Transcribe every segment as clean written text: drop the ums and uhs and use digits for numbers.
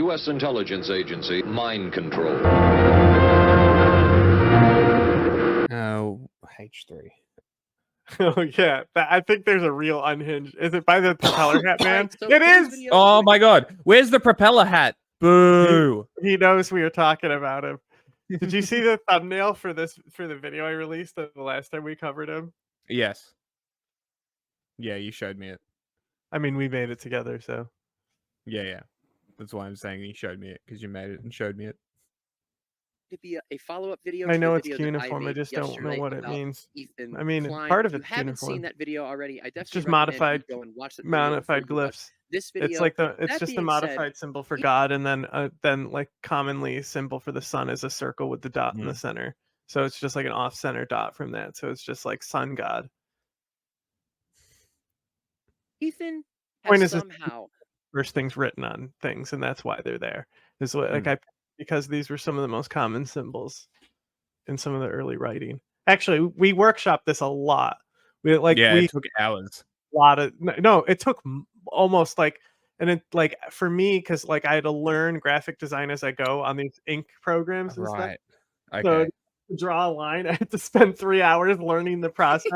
U.S. intelligence agency, mind control. Oh, H3. Oh yeah, I think there's a real unhinged. Is it by the propeller hat man? Alright, so It today's is. video Oh going my god, where's the propeller hat? Boo! He knows we were talking about him. Did you see the thumbnail for the video I released the last time we covered him? Yes. Yeah, you showed me it. I mean, we made it together, so. Yeah. That's why I'm saying you showed me it, because you made it and showed me it. to be a follow-up video I to know the it's video that I cuneiform, I made just don't know yesterday what it about means. Ethan I mean, Klein. part If of you it's haven't seen cuneiform. that video already, I It's definitely just recommend modified, you go and watch that video before you watch glyphs. this video. It's like it's That just a being modified said, symbol for God, and then like commonly symbol for the sun is a circle with the dot in the center. So it's just like an off-center dot from that. So it's just like sun god. Ethan Point has is somehow first things written on things, and that's why they're there. Is what like because these were some of the most common symbols in some of the early writing. Actually, we workshopped this a lot. It took hours. A lot of no, it took almost like, and it like for me because like I had to learn graphic design as I go on these ink programs and stuff. Right. Okay. So to draw a line, I had to spend 3 hours learning the process.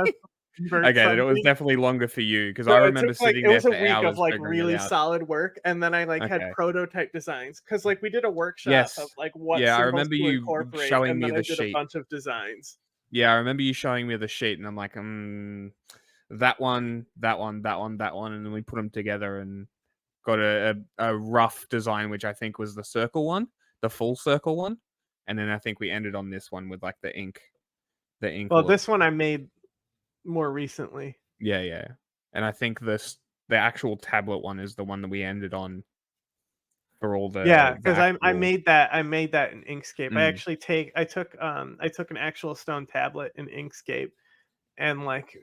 I get it. It was definitely longer for you because I remember sitting it there was for a week hours of like figuring it really out. solid work, and then I like had Okay. prototype designs because like we did a workshop of like what Yeah, I symbols remember to you incorporate, showing and me then I the did a sheet. bunch of designs. Yeah, I remember you showing me the sheet, and I'm like, that one, and then we put them together and got a rough design, which I think was the circle one, the full circle one, and then I think we ended on this one with like the ink. Well, this one I made more recently. Yeah, and I think the actual tablet one is the one that we ended on for all the because I made that in Inkscape. I took an actual stone tablet in Inkscape and like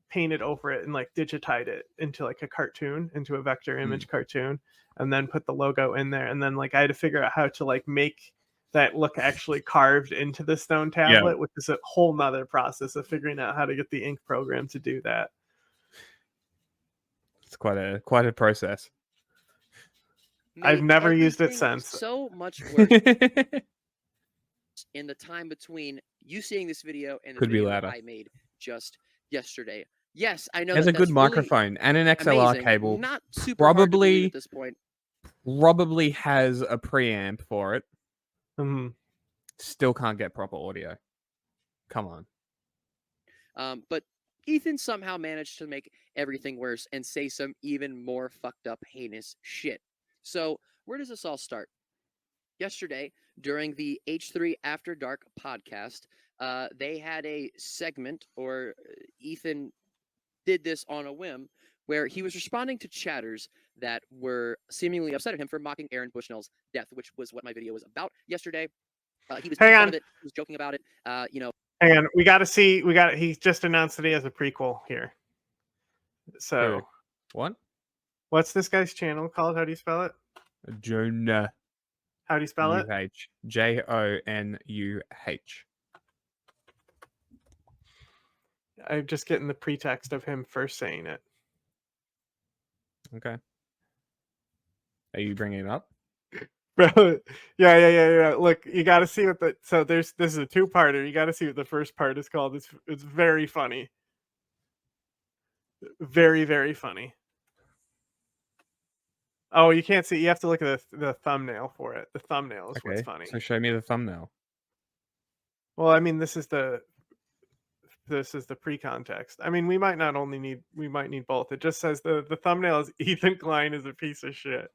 painted over it and like digitized it into like a cartoon, into a vector image cartoon, and then put the logo in there, and then like I had to figure out how to like make that look actually carved into the stone tablet, which is a whole nother process of figuring out how to get the ink program to do that. It's quite a process. I've never used it since. So much worse in the time between you seeing this video and the video that I made just yesterday. Yes, I know. There's a good microphone and an XLR cable. Not super hard to believe at this point. Probably has a preamp for it. Still can't get proper audio. Come on. But Ethan somehow managed to make everything worse and say some even more fucked up, heinous shit. So where does this all start? Yesterday, during the H3 After Dark podcast, they had a segment, or Ethan did this on a whim, where he was responding to chatters that were seemingly upset at him for mocking Aaron Bushnell's death, which was what my video was about yesterday. He was making fun of it. He was joking about it. Hang on, we got to see. He just announced that he has a prequel here. So, what's this guy's channel called? How do you spell it? Jonah. How do you spell it? Jonuh. I'm just getting the pretext of him first saying it. Okay. Are you bringing it up? Bro, yeah. Look, you got to see what this is a two-parter. You got to see what the first part is called. It's very funny. Very, very funny. Oh, you can't see. You have to look at the thumbnail for it. The thumbnail is what's funny. So show me the thumbnail. Well, I mean, this is the pre-context. I mean, we might need both. It just says the thumbnail is Ethan Klein is a piece of shit.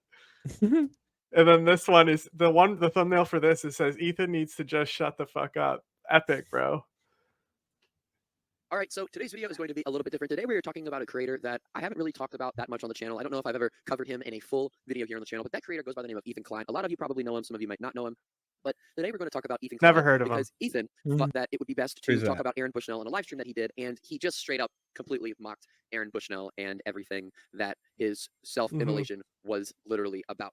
And then this one is the thumbnail for this. It says Ethan needs to just shut the fuck up. Epic, bro. All right, so today's video is going to be a little bit different. Today we are talking about a creator that I haven't really talked about that much on the channel. I don't know if I've ever covered him in a full video here on the channel, but that creator goes by the name of Ethan Klein. A lot of you probably know him. Some of you might not know him. But today we're going to talk about Ethan Klein. Never heard of him. Because Ethan thought that it would be best to talk about Aaron Bushnell in a live stream that he did, and he just straight up completely mocked Aaron Bushnell and everything that his self-immolation was literally about.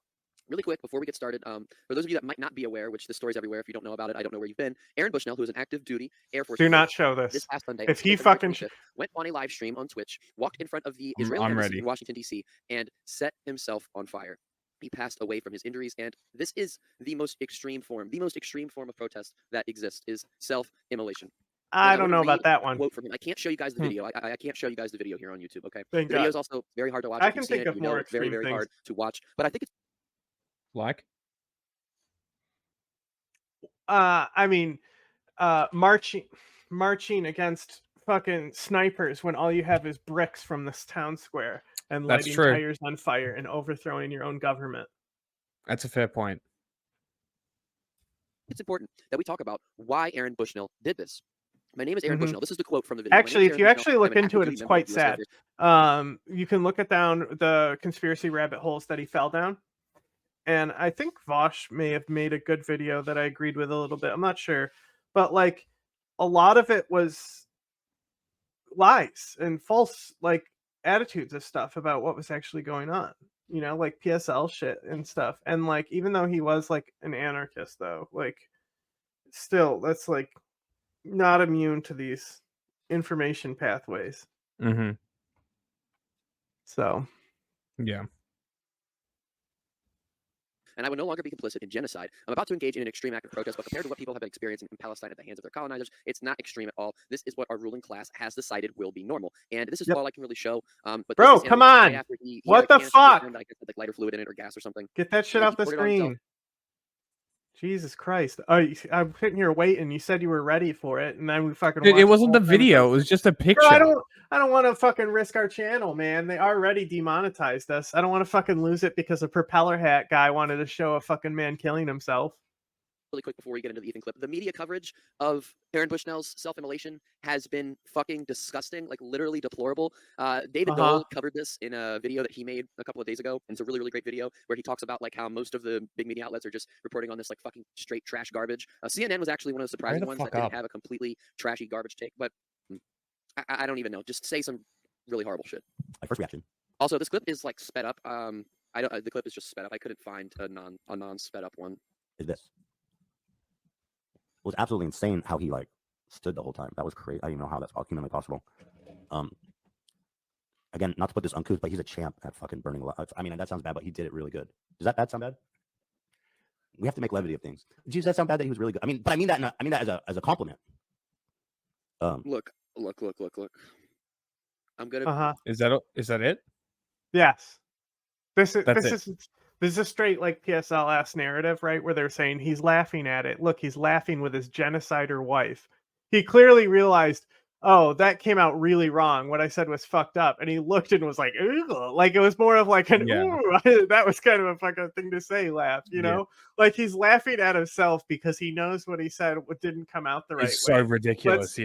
Really quick, before we get started, for those of you that might not be aware, which this story's everywhere, if you don't know about it, I don't know where you've been. Aaron Bushnell, who is an active duty Air Force. Do not show this past Sunday, if he fucking went on a live stream on Twitch, walked in front of the Israeli embassy in Washington D.C., and set himself on fire. He passed away from his injuries, and this is the most extreme form of protest that exists is self-immolation. I don't know about that one. Quote from him. I can't show you guys the video. I can't show you guys the video here on YouTube. Okay, Thank the video God. is also very hard to watch. I If can you've seen think it, of you know more it's very, extreme very hard things. to watch. But I think it's Like, I mean, marching against fucking snipers when all you have is bricks from this town square and That's lighting true. tires on fire and overthrowing your own government. that's a fair point. it's important that we talk about why Aaron Bushnell did this. My name is Aaron Bushnell. This is the quote from the video. Actually, if you actually look into it, it's quite sad. You can look at down the conspiracy rabbit holes that he fell down. And I think Vosh may have made a good video that I agreed with a little bit. I'm not sure. But like a lot of it was lies and false like attitudes of stuff about what was actually going on. You know, like PSL shit and stuff. And like even though he was like an anarchist though, like still that's like not immune to these information pathways. Mm-hmm. So Yeah. And I would no longer be complicit in genocide. I'm about to engage in an extreme act of protest, but compared to what people have been experiencing in Palestine at the hands of their colonizers, it's not extreme at all. This is what our ruling class has decided will be normal, and this is all I can really show. But bro, this is come right on! after he What the fuck? I guess like lighter fluid in it or gas or something. Get that shit He off the poured it on himself. screen. Jesus Christ! I'm sitting here waiting. You said you were ready for it, and then we fucking. Dude, watched it wasn't the whole thing. video. It was just a picture. Bro, I don't want to fucking risk our channel, man. They already demonetized us. I don't want to fucking lose it because a propeller hat guy wanted to show a fucking man killing himself. Really quick before we get into the Ethan clip, the media coverage of Aaron Bushnell's self-immolation has been fucking disgusting, like literally deplorable. David Dole covered this in a video that he made a couple of days ago, and it's a really, really great video where he talks about like how most of the big media outlets are just reporting on this like fucking straight trash garbage. CNN was actually one of the surprising ones that didn't have a completely trashy garbage take, but I don't even know. Just say some really horrible shit. My first reaction. Also, this clip is like sped up. The clip is just sped up. I couldn't find a non sped up one. Is this? It was absolutely insane how he like stood the whole time. That was crazy. I don't even know how that's humanly possible. Again, not to put this uncouth, but he's a champ at fucking burning. I mean, that sounds bad, but he did it really good. Does that bad sound bad? We have to make levity of things. Does that sound bad that he was really good? I mean, but I mean that as a compliment. Look. I'm gonna. Is that it? Yes. This is a straight like PSL ass narrative, right? Where they're saying he's laughing at it. Look, he's laughing with his genocider wife. He clearly realized, oh, that came out really wrong. What I said was fucked up. And he looked and was like, ooh. Like it was more of like an ooh. That was kind of a fucking thing to say, laugh, you know? Like he's laughing at himself because he knows what he said didn't come out the right way. It's so ridiculous,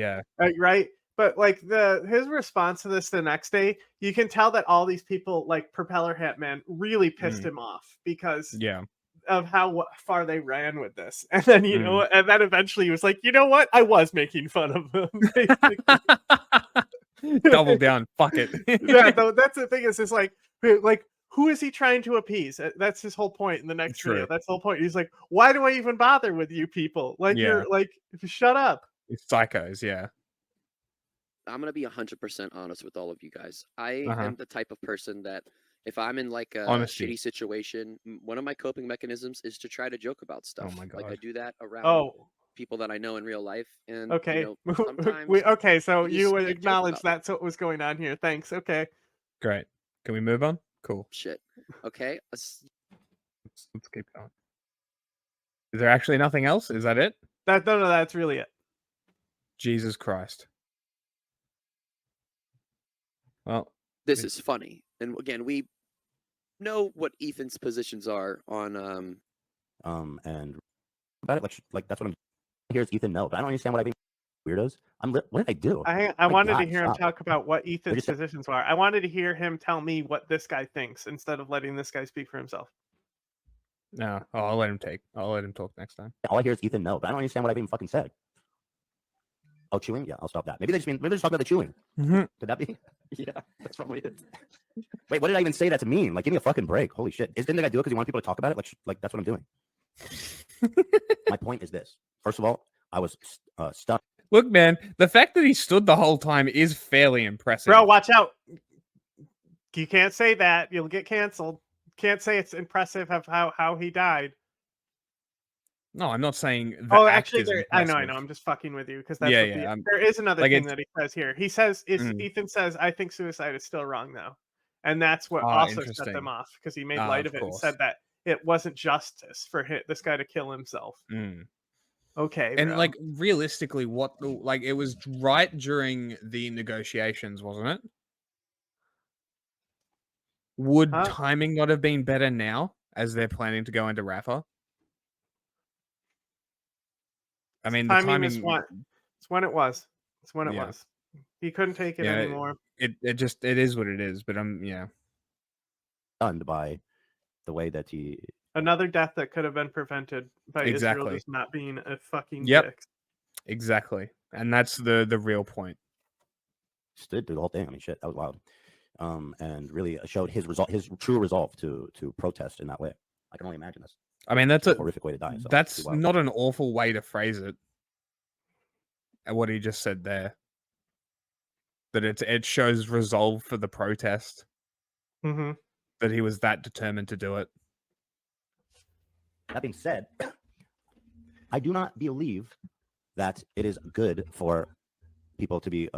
Right? But like his response to this the next day, you can tell that all these people like Propeller Hat Man really pissed him off because of how far they ran with this. And then you know, and then eventually he was like, you know what? I was making fun of him. Double down, fuck it. Though that's the thing is like who is he trying to appease? That's his whole point in the next video. That's the whole point. He's like, why do I even bother with you people? Like you're like, shut up. It's psychos, I'm going to be 100% honest with all of you guys. I am the type of person that if I'm in like a shitty situation, one of my coping mechanisms is to try to joke about stuff. Oh my God. Like I do that around people that I know in real life. And you know, sometimes so you would acknowledge that's what was going on here. Thanks. Okay. Great. Can we move on? Cool. Shit. Okay. Let's keep going. Is there actually nothing else? Is that it? No, that's really it. Jesus Christ. Well, this is funny. And again, we know what Ethan's positions are on and about it like that's what I'm here's Ethan no, but I don't understand what I mean weirdos. What did I do? I wanted to hear him talk about what Ethan's positions are. I wanted to hear him tell me what this guy thinks instead of letting this guy speak for himself. No, I'll let him talk next time. All I hear is Ethan no, but I don't understand what I've even fucking said. Oh, chewing? Yeah, I'll stop that. Maybe they just talk about the chewing. Could that be? Yeah, that's probably it. Wait, what did I even say that to mean? Like, give me a fucking break. Holy shit. Didn't I do it because you want people to talk about it? Like that's what I'm doing. My point is this. First of all, I was stunned. Look, man, the fact that he stood the whole time is fairly impressive. Bro, watch out. You can't say that. You'll get canceled. can't say it's impressive of how he died. No, I'm not saying the Oh, act actually, is I impressive. know. I'm just fucking with you because that's Yeah, what yeah. there is another like, thing it's that he says here. He says, Mm. Ethan says, I think suicide is still wrong though, and that's what Ah, also set interesting. them off because he made Ah, light of of it and course. said that it wasn't justice for this guy to kill himself. Mm. Okay, And bro. like realistically, it was right during the negotiations, wasn't it? Would Huh? timing not have been better now as they're planning to go into Rafah? I mean, the Timing is timing, what it's when it was. It's when it Yeah. was. He couldn't take it Yeah, anymore. it is what it is. But yeah, Stunned by the way that he. Another death that could have been prevented by Israel Exactly. just not being a fucking Yep. dick. exactly, and that's the real point. Stood through the whole thing. I mean, shit, that was wild. And really showed his true resolve to protest in that way. I can only imagine this. I mean, that's It's a a horrific way to die. So that's it's wild. not an awful way to phrase it. And what he just said there, that it shows resolve for the protest. Mm-hmm. That he was that determined to do it. That being said, I do not believe that it is good for people to be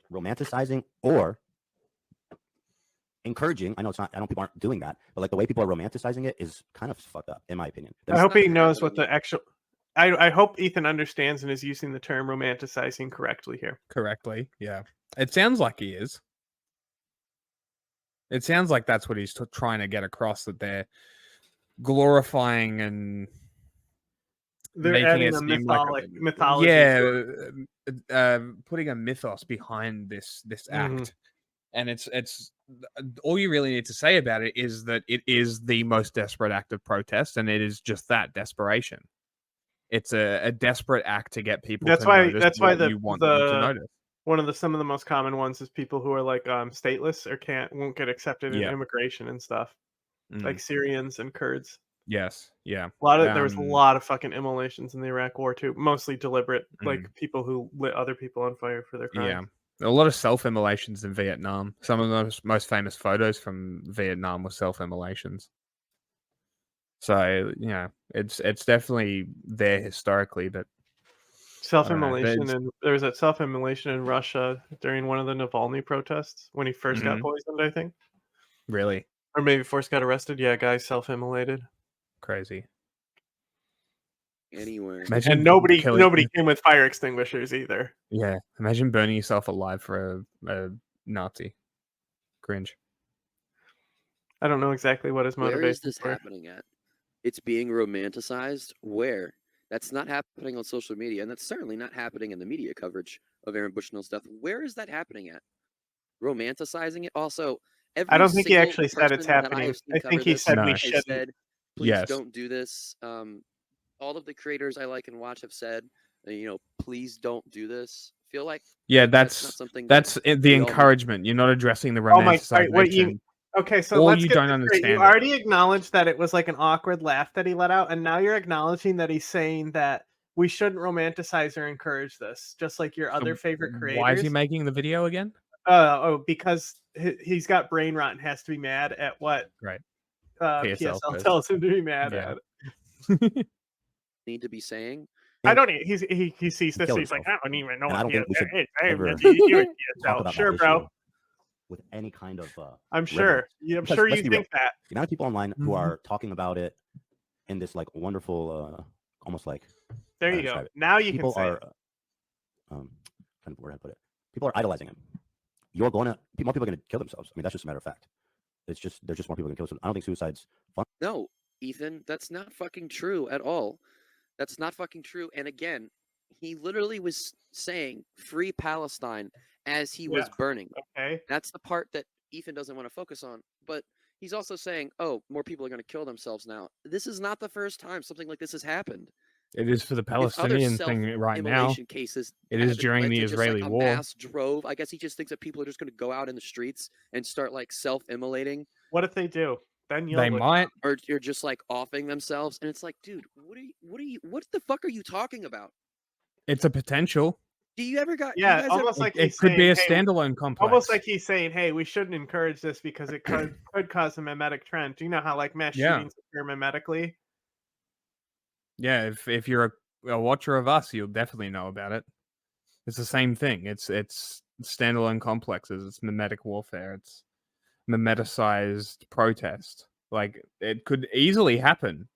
romanticizing or encouraging. I know it's not. I know people aren't doing that, but like the way people are romanticizing it is kind of fucked up, in my opinion. I hope he not knows what happening the actual. I hope Ethan understands and is using the term romanticizing correctly here. Correctly, yeah. It sounds like he is. It sounds like that's what he's trying to get across, that they're glorifying and They're making adding it a seem like mythology. yeah, putting a mythos behind this act. And it's all you really need to say about it is that it is the most desperate act of protest, and it is just that, desperation. It's a desperate act to get people That's to why. notice That's why what you want them to notice. one of some of the most common ones is people who are like stateless or won't get accepted in Yeah. immigration and stuff, like Syrians and Kurds. Yes, yeah. There was a lot of fucking immolations in the Iraq War too, mostly deliberate, like people who lit other people on fire for their crimes. Yeah, a lot of self-immolations in Vietnam. Some of the most famous photos from Vietnam were self-immolations. So yeah, it's definitely there historically, but Self-immolation, and there was that self-immolation in Russia during one of the Navalny protests when he first got poisoned, I think. Really? Or maybe first got arrested. Yeah, guy self-immolated. Crazy. Anywhere. Imagine And nobody came with fire extinguishers either. Yeah, imagine burning yourself alive for a Nazi. Cringe. I don't know exactly what his motivation Where is this were. happening at? It's being romanticized. Where? That's not happening on social media, and that's certainly not happening in the media coverage of Aaron Bushnell's death. Where is that happening at? Romanticizing it? Also, I don't think he single actually said it's person that I happening. have seen I think cover he this said we No. has shouldn't. said, please Yes. don't do this. All of the creators I like and watch have said, please don't do this. Feel like Yeah, that's not something that's the we all need. encouragement. You're not addressing the Oh my! romanticization. Okay, so Or let's you get don't this straight. understand You it. already acknowledged that it was like an awkward laugh that he let out, and now you're acknowledging that he's saying that we shouldn't romanticize or encourage this, just like your other favorite creators. Why is he making the video again? Because he's got brain rot and has to be mad at what Right. PSL says. tells him to be mad Yeah. at. Need to be saying. I don't. He sees this. killed He's like, I don't even know And I what don't think we should ever PSL. talk about Sure, that bro. issue with any kind of I'm sure. reverence. Yeah, I'm Because sure let's you be real. think that. The amount of people online who are talking about it in this like wonderful, almost like There you go. Now you people can say are, kind of where I put it. People are idolizing him. More people are going to kill themselves. I mean, that's just a matter of fact. There's just more people going to kill themselves. I don't think suicide's fun. No, Ethan, that's not fucking true at all. That's not fucking true. And again, he literally was saying free Palestine as he was burning. Okay. That's the part that Ethan doesn't want to focus on. But he's also saying, oh, more people are going to kill themselves now. This is not the first time something like this has happened. It is for the Palestinian thing right now. Cases it is during the Israeli war. Mass drove. I guess he just thinks that people are just going to go out in the streets and start like self-immolating. What if they do? Then They might. Or you're just like offing themselves, and it's like, dude, what the fuck are you talking about? It's a potential. Do you ever got? You Yeah, guys almost It, like it he's could be saying, a hey, standalone complex. almost like he's saying, hey, we shouldn't encourage this because it could cause a mimetic trend. Do you know how like mass Yeah. shootings occur mimetically? Yeah, if you're a watcher of us, you'll definitely know about it. It's the same thing. It's standalone complexes. It's mimetic warfare. It's mimeticized protest. Like it could easily happen.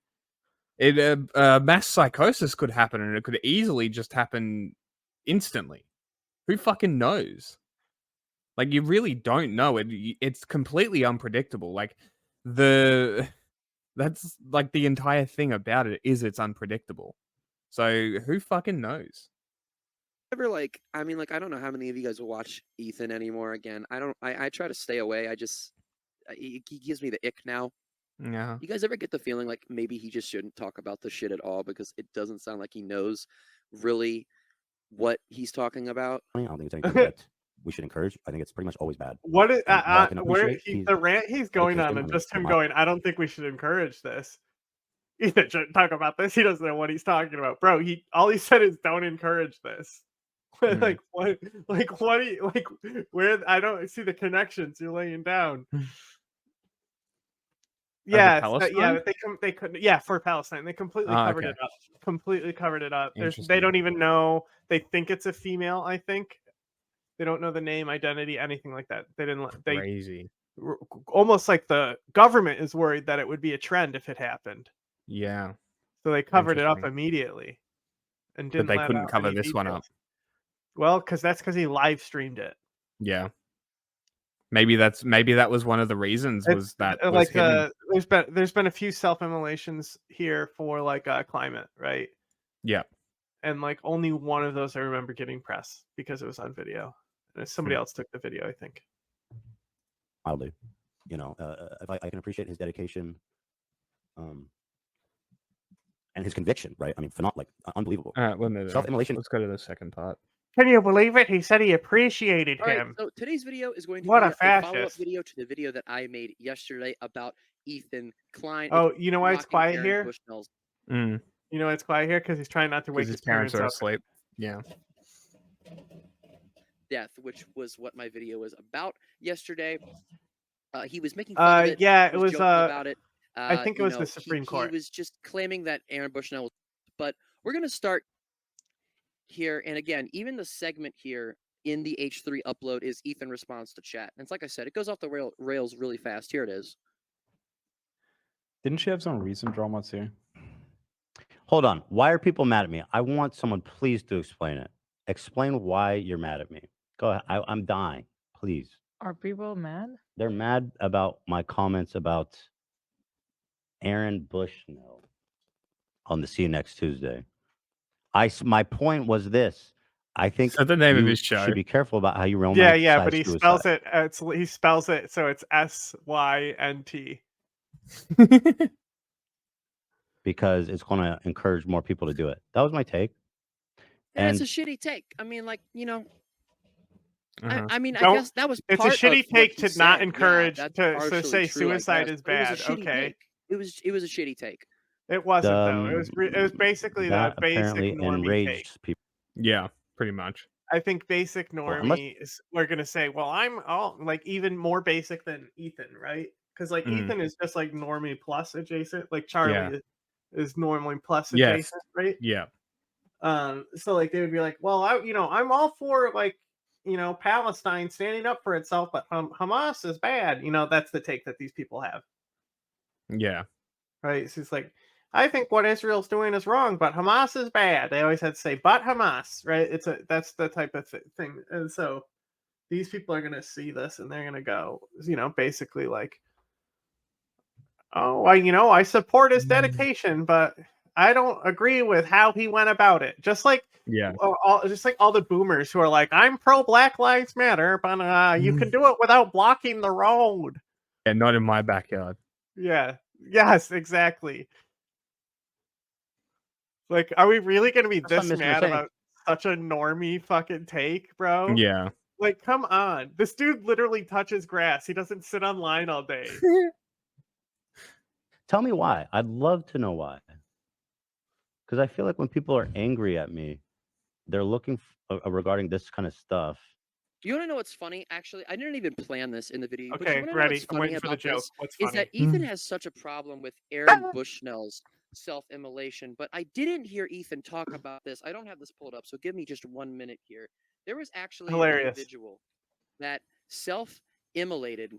Mass psychosis could happen, and it could easily just happen instantly. Who fucking knows? Like you really don't know. It's completely unpredictable. Like that's like the entire thing about it is it's unpredictable. So who fucking knows? Ever like? I mean, like I don't know how many of you guys will watch Ethan anymore. Again, I don't. I try to stay away. He gives me the ick now. Yeah. You guys ever get the feeling like maybe he just shouldn't talk about this shit at all because it doesn't sound like he knows really what he's talking about? I don't think it's anything that we should encourage. I think it's pretty much always bad. What is And while I can where appreciate the rant he's going on, education, and I mean, just from him my- going, I don't think we should encourage this. Ethan shouldn't talk about this. He doesn't know what he's talking about, bro. All he said is don't encourage this. Mhm. Like what? Like what? Where? I don't see the connections you're laying down. Yeah, yeah, Palestine? but they couldn't. Yeah, for Palestine, they completely covered okay. it up. Completely covered it up. They Interesting. don't even know. They think it's a female. I think they don't know the name, identity, anything like that. They didn't. They Crazy. almost like the government is worried that it would be a trend if it happened, Yeah. so they covered it up Interesting. immediately and But didn't they let couldn't out cover any this one up. details. Well, because he live streamed it. Yeah. Maybe that was one of the reasons was that was like hidden. there's been a few self-immolations here for like climate, right? Yeah. And like only one of those I remember getting press because it was on video. And somebody else took the video, I think. I'll do. You know, if I can appreciate his dedication, and his conviction, right? I mean, like unbelievable. All right, wait a minute. Self-immolation. Let's go to the second part. Can you believe it? He said he appreciated All right, him. so today's video is going to What be a a follow-up fascist. video to the video that I made yesterday about Ethan Klein. Oh, you know why it's mocking quiet Aaron here? Bushnell's. Mm. You know why it's quiet here? Because he's trying not to wake Because his parents are up. asleep. Yeah. Death, which was what my video was about yesterday. He was making fun of it. Yeah, he it was joking about it. I think it was you the know, Supreme he Court. was just claiming that Aaron Bushnell was, but we're gonna start here. And again, even the segment here in the H3 upload is Ethan responds to chat. And it's like I said, it goes off the rails really fast. Here it is. Didn't she have some recent drama too? Hold on. Why are people mad at me? I want someone, please, to explain it. Explain why you're mad at me. Go ahead. I'm dying. Please. Are people mad? They're mad about my comments about Aaron Bushnell on the See You Next Tuesday. My point was this. I think Is that the name of you his show? should be careful about how you romanticize Yeah, but he suicide. spells it. He spells it so it's SYNT. Because it's going to encourage more people to do it. That was my take. And it's And- a shitty take. I mean, like, you know, Uh-huh. I mean, I Don't- guess that was It's a part shitty of what take he to not said. encourage that's to partially say true, I suicide guess, is but it was a bad. shitty Okay, take. It was a shitty take. it wasn't though. It was basically the that apparently basic normie take. enraged people. Yeah, pretty much. I think basic normie unless- is we're gonna say, well, I'm all like even more basic than Ethan, right? Because like Mm. Ethan is just like normie plus adjacent, like Charlie Yeah. is normally plus Yes. adjacent, right? Yeah. So like they would be like, well, I'm all for like Palestine standing up for itself, but Hamas is bad. That's the take that these people have, Yeah. right? So it's like, I think what Israel's doing is wrong, but Hamas is bad. They always had to say, but Hamas, right? That's the type of thing. And so these people are going to see this and they're going to go, basically like, oh, I support his dedication, but I don't agree with how he went about it. Just like Yeah. all the boomers who are like, I'm pro Black Lives Matter, but you can do it without blocking the road. Yeah, not in my backyard. Yeah. Yes, exactly. Like, are we really going to be That's what this Mr. mad saying. about such a normie fucking take, bro? Yeah. Like, come on. This dude literally touches grass. He doesn't sit online all day. Tell me why. I'd love to know why. Because I feel like when people are angry at me, they're looking regarding this kind of stuff. You want to know what's funny? Actually, I didn't even plan this in the video. But you Okay, want to know ready. what's I'm funny waiting for the about joke. this? What's Is funny? that Ethan has such a problem with Aaron Bushnell's self-immolation, but I didn't hear Ethan talk about this. I don't have this pulled up, so give me just 1 minute here. There was actually an Hilarious. individual that self-immolated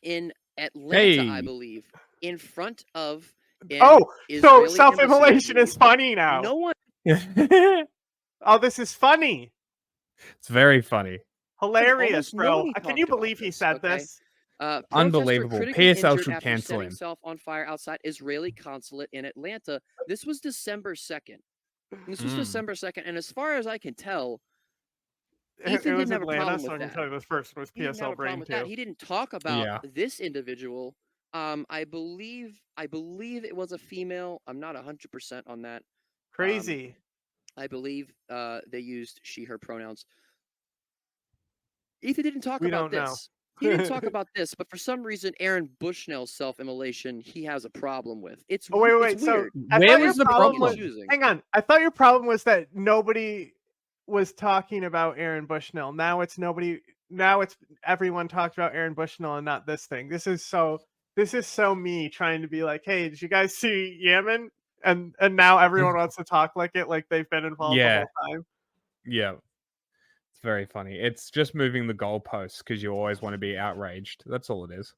in Atlanta, I Hey. believe, in front of an Oh, so Israeli self-immolation embassy, is funny now. No one Oh, this is funny. It's very funny. Hilarious, almost bro. nobody Can talked you about believe he this, said okay? this? Protester Unbelievable. critically PSL injured should after cancel setting him. himself on fire outside Israeli consulate in Atlanta. This was December 2nd. This was December 2nd, and as far as I can tell, It Ethan was didn't have a Atlanta, problem so I with can that. tell you this first was He didn't have PSL a problem Brain with that. 2. He didn't talk about Yeah. this individual. I believe it was a female. I'm not 100% on that. Crazy. I believe they used she/her pronouns. Ethan didn't talk We about don't know. this. He didn't talk about this, but for some reason, Aaron Bushnell's self-immolation he has a problem with. It's Oh, wait. it's So weird. I Where thought your was the problem was. problem? Confusing. Hang on. I thought your problem was that nobody was talking about Aaron Bushnell. Now it's nobody. Now it's everyone talks about Aaron Bushnell and not this thing. This is so me trying to be like, hey, did you guys see Yemen? And now everyone wants to talk like they've been involved the Yeah. whole time. Yeah. It's very funny. It's just moving the goalposts because you always want to be outraged. That's all it is.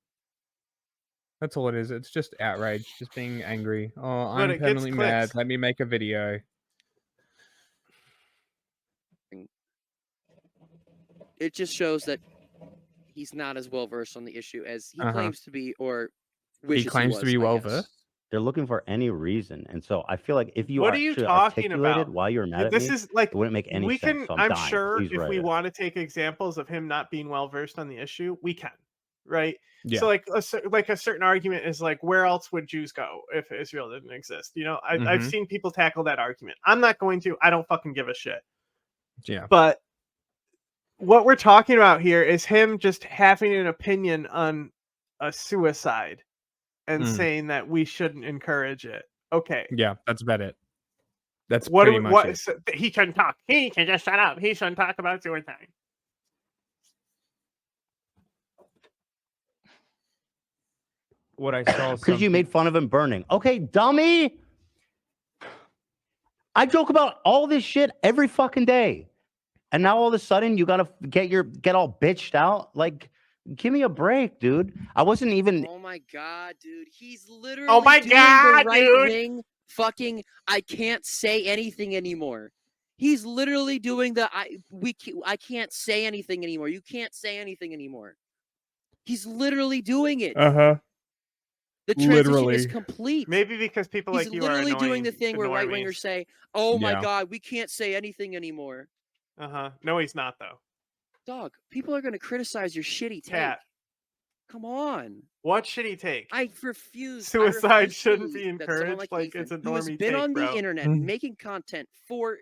That's all it is. It's just outrage, just being angry. Oh, But I'm it gets permanently mad. clicks. Let me make a video. It just shows that he's not as well versed on the issue as he claims to be, or wishes He claims to was, be I well guess. versed. They're looking for any reason, and so I feel like if you What are you actually talking articulated about? why you're mad at This me, is like it wouldn't make any we sense. can. So I'm dying. sure Please if write we it. want to take examples of him not being well versed on the issue, we can, right? Yeah. So like a certain argument is like, where else would Jews go if Israel didn't exist? You know, I've seen people tackle that argument. I'm not going to. I don't fucking give a shit. Yeah. But what we're talking about here is him just having an opinion on a suicide and saying that we shouldn't encourage it. Okay. Yeah, that's about it. That's What pretty much it. he shouldn't talk. He can just shut up. He shouldn't talk about suicide. What I saw Because you made fun of him burning. Okay, dummy. I joke about all this shit every fucking day. And now all of a sudden you gotta get all bitched out. Like, give me a break, dude. I wasn't even. Oh my god, dude! He's literally Oh my doing god, the right dude! wing. Fucking, I can't say anything anymore. He's literally doing the I can't say anything anymore. You can't say anything anymore. He's literally doing it. Uh-huh. The transition is Literally. complete. Maybe because people He's like you are literally annoying doing the thing to where right normies. wingers say, "Oh my Yeah. god, we can't say anything anymore." No, he's not though. Dog, people are gonna criticize your shitty take. Cat. Come on. What should he take? I refuse. Suicide to shouldn't be believe that someone encouraged. Like Ethan, it's a who has normie been take, on bro. the internet making content for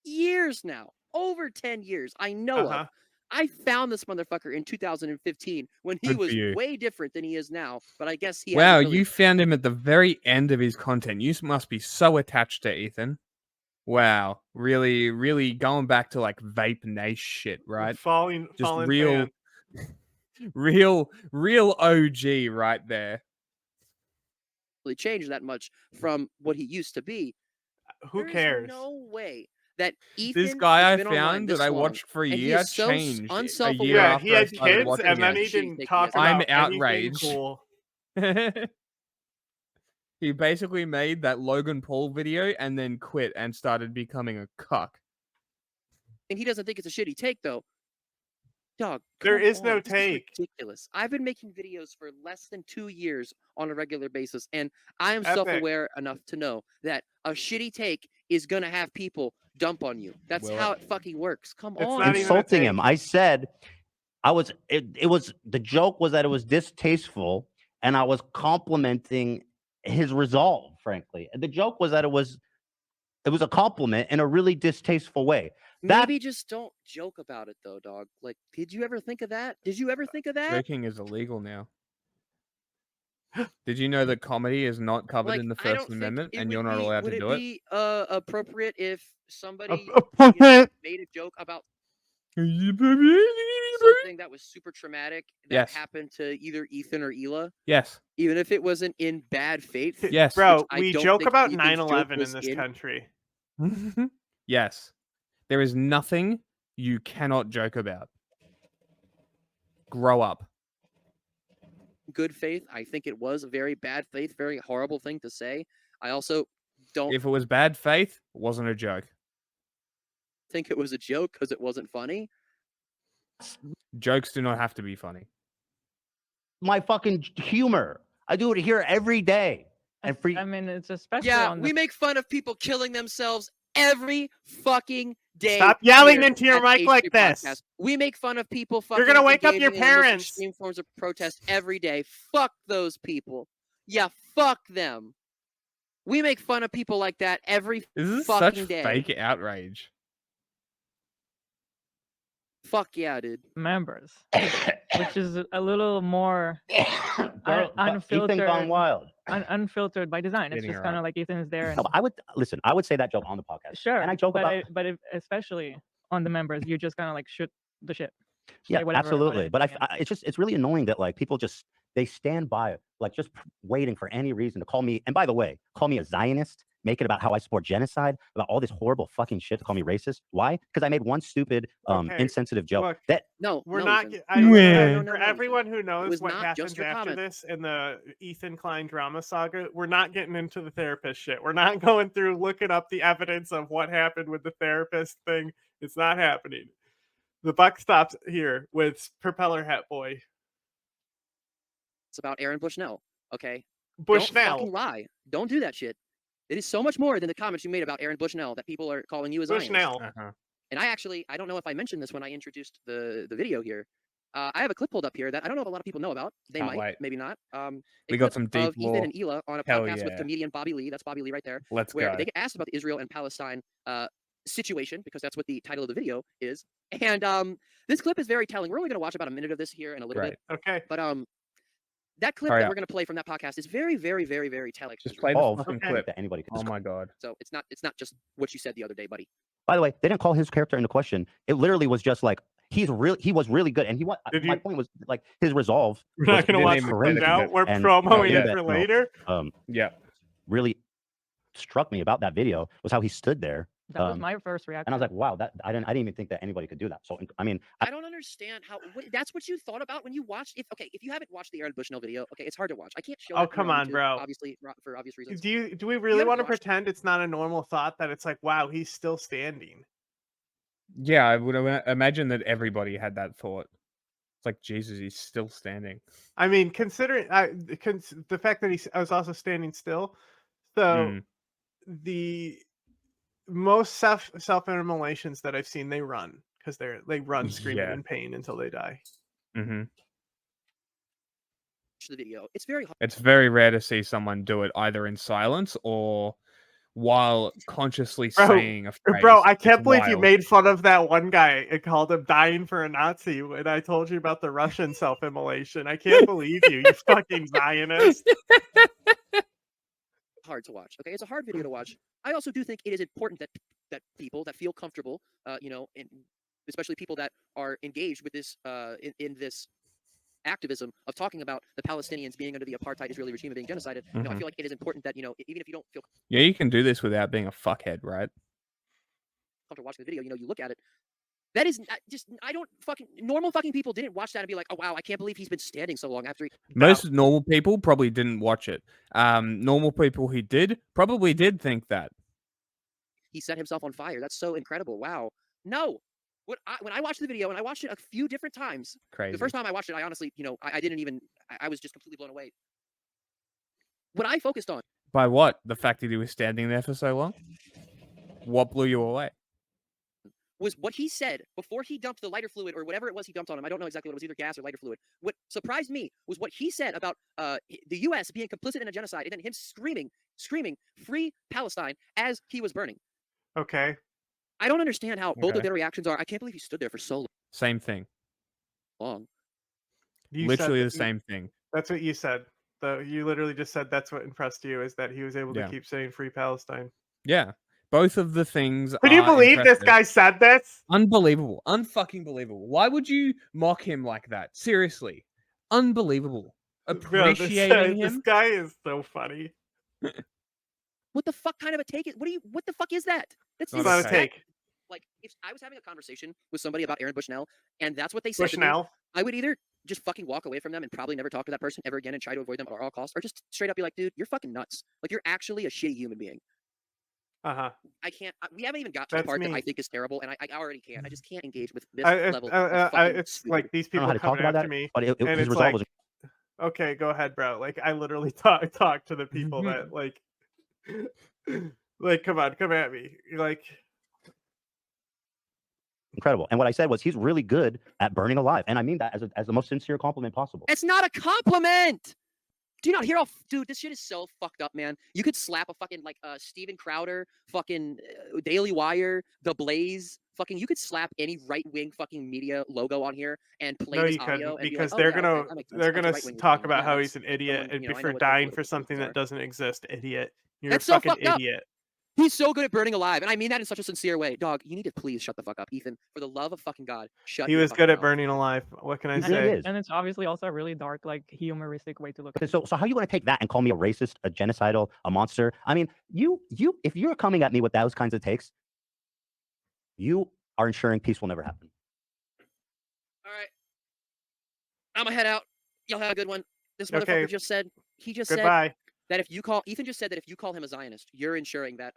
years now, over 10 years, I know of. I found this motherfucker in 2015 when he Good for was you. way different than he is now. But I guess he. Wow, hasn't really... you found him at the very end of his content. You must be so attached to Ethan. Wow, really, really going back to like vape niche shit, right? Falling real, fan. real OG right there. Really changed that much from what he used to be. Who cares? No way that Ethan. This guy I been online found this that I long, watched for a and he year is so changed a unself-aware. year Yeah, after he I had started kids, watching and then it. he didn't Shitty talk thing about I'm anything outraged. cool. He basically made that Logan Paul video and then quit and started becoming a cuck. And he doesn't think it's a shitty take, though. Dog, There come is no on. This take. is ridiculous. I've been making videos for less than 2 years on a regular basis, and I am Epic. self-aware enough to know that a shitty take is gonna have people dump on you. That's how it fucking works. Come It's on. not even a Insulting take. him. I said it was the joke was that it was distasteful, and I was complimenting his resolve, frankly. And the joke was that it was a compliment in a really distasteful way. Maybe just don't joke about it though, dog. Like, did you ever think of that? Did you ever think of that? Joking is illegal now. Did you know that comedy is not covered Like, in the I First don't think Amendment, it and would you're not be. allowed Would to it do it? be appropriate if somebody made a joke about something that was super traumatic that Yes. happened to either Ethan or Hila, Yes. even if it wasn't in bad faith? Yes. Bro, I we don't joke think about Ethan's joke 9/11 was in this in. country. Yes. There is nothing you cannot joke about. Grow up. Good faith. I think it was a very bad faith, very horrible thing to say. I also don't If it was bad faith, it wasn't a joke. think it was a joke because it wasn't funny. Jokes do not have to be funny. My fucking humor. I do it here every day. And for I mean, it's especially Yeah, on we make fun of people killing themselves every fucking day. Stop yelling here into your at mic the like H3 this. Podcast. We make fun of people fucking You're gonna wake up your engaging in the most parents. extreme forms of protest every day. Fuck those people. Yeah, fuck them. We make fun of people like that every This is fucking such day. fake outrage. Fuck yeah, dude. members, which is a little more Girl, unfiltered. Ethan gone wild. Unfiltered by design. It's Hitting just her kind of up. like Ethan is there. And, No, but I would listen. I would say that joke on the podcast. sure, And I joke but about. especially on the members, you just kind of like shoot the shit. Yeah, Say whatever, absolutely. But yeah. it's really annoying that like people just they stand by like just waiting for any reason to call me. And by the way, call me a Zionist. Make it about how I support genocide, about all this horrible fucking shit to call me racist. Why? Because I made one stupid, Okay, insensitive joke look, that No, We're no, not. Ethan. Yeah. For everyone who knows was what not just happens your after comment. this in the Ethan Klein drama saga, we're not getting into the therapist shit. We're not going through looking up the evidence of what happened with the therapist thing. It's not happening. The buck stops here with Propeller Hat Boy. It's about Aaron Bushnell. Okay. Bushnell. Don't fucking lie. Don't do that shit. It is so much more than the comments you made about Aaron Bushnell that people are calling you a Zionist. Bushnell. Uh-huh. And I don't know if I mentioned this when I introduced the video here. I have a clip pulled up here that I don't know if a lot of people know about. They Can't might, wait. maybe not. We A got clip some deep of Ethan lore. and Hila on a Hell podcast with yeah. comedian Bobby Lee. That's Bobby Lee right there. Let's Where go. they get asked about the Israel and Palestine situation, because that's what the title of the video is. And this clip is very telling. We're only going to watch about a minute of this here in a little Great. bit. Okay. But that clip Hurry that up. we're going to play from that podcast is very, very, very, very telling. Just play the Oh, fucking okay. clip. that anybody could. Oh my god. So it's not just what you said the other day, buddy. By the way, they didn't call his character into question. It literally was just like he was really good, and he Did my you- point was like his resolve. We're not was going to didn't watch even this play the now. clip. We're And- promoting yeah, it for no. later. Yeah. Really struck me about that video was how he stood there. That was my first reaction. And I was like, wow, that I didn't even think that anybody could do that. So I mean, I don't understand how that's what you thought about when you watched. If you haven't watched the Aaron Bushnell video, okay, it's hard to watch. I can't show. Oh, that here come on, YouTube, bro. Obviously, for obvious reasons. Do we really haven't want to watched- pretend it's not a normal thought that it's like, wow, he's still standing? Yeah, I would imagine that everybody had that thought. It's like, Jesus, he's still standing. I mean, considering the fact that I was also standing still, so Mm. the most self-immolations that I've seen, they run because they run screaming Yeah. in pain until they die. Mm-hmm. The video. It's very hard. It's very rare to see someone do it either in silence or while consciously Bro, saying a phrase. Bro, I can't It's believe you wild. made fun of that one guy and called him dying for a Nazi when I told you about the Russian self-immolation. I can't believe you fucking Zionist. hard to watch. Okay, it's a hard video to watch. I also do think it is important that people that feel comfortable, and especially people that are engaged with this in this activism of talking about the Palestinians being under the apartheid Israeli regime and being genocided. I Mhm. feel like it is important that even if you don't feel Yeah, you can do this without being a fuckhead, right? comfortable watching the video, you look at it. That is I don't normal fucking people didn't watch that and be like, oh wow, I can't believe he's been standing so long after he. Most normal people probably didn't watch it. Normal people who did probably did think that. He set himself on fire. That's so incredible. Wow. No. When I watched the video, and I watched it a few different times. Crazy. The first time I watched it, I honestly, I didn't even. I was just completely blown away. What I focused on By what? The fact that he was standing there for so long? What blew you away? was what he said before he dumped the lighter fluid or whatever it was he dumped on him. I don't know exactly what it was, either gas or lighter fluid. What surprised me was what he said about the U.S. being complicit in a genocide, and then him screaming, "Free Palestine!" as he was burning. Okay. I don't understand how both of Okay. their reactions are. I can't believe he stood there for so Same thing. long. You said Literally that the same thing. That's what you said. though. You literally just said that's what impressed you is that he was able to Yeah. keep saying free Palestine. Yeah, both of the things. Can you are believe this impressive. guy said this? Unbelievable, unfucking believable. Why would you mock him like that? Seriously, unbelievable. Bro, Appreciating this him. guy is so funny. What the fuck kind of a take is? What the fuck is that? That's Not It's not a take. take. Like, if I was having a conversation with somebody about Aaron Bushnell, and that's what they said to me, Bushnell. I would either just fucking walk away from them and probably never talk to that person ever again and try to avoid them at all costs, or just straight up be like, dude, you're fucking nuts. Like, you're actually a shitty human being. Uh-huh. I can't. We haven't even got to the That's part that me. I think is terrible, and I already can't. I just can't engage with this I, level of fucking it's stupid. like these I don't know people how to talk coming about after that, me, but and his it's resolve like, was okay, go ahead, bro. Like, I literally talk to the people Mhm. that like, come on, come at me. You're like, incredible. And what I said was he's really good at burning alive, and I mean that as the most sincere compliment possible. It's not a compliment. Do you not hear how, dude, this shit is so fucked up, man. You could slap a fucking, like, Steven Crowder, fucking Daily Wire, The Blaze, fucking, you could slap any right-wing fucking media logo on here and play no, this you audio couldn't, and be because like, oh, they're yeah, okay, gonna that makes sense. they're That's a gonna right-wing talk opinion. about Yeah, how that's he's an idiot someone, and you know, I know for what their dying for political something beliefs that are. doesn't exist, idiot. You're That's a so fucking fucked up. idiot. He's so good at burning alive, and I mean that in such a sincere way. Dog, you need to please shut the fuck up, Ethan. For the love of fucking God, shut He your was fucking good at mouth. burning alive. What can I He say? really is. And it's obviously also a really dark, like humoristic way to look at Okay, it. so how are you going to take that and call me a racist, a genocidal, a monster? I mean, if you're coming at me with those kinds of takes, you are ensuring peace will never happen. All right. I'm gonna head out. Y'all have a good one. This motherfucker Okay. just said, he just said Goodbye. that if you call, Ethan just said that if you call him a Zionist, you're ensuring that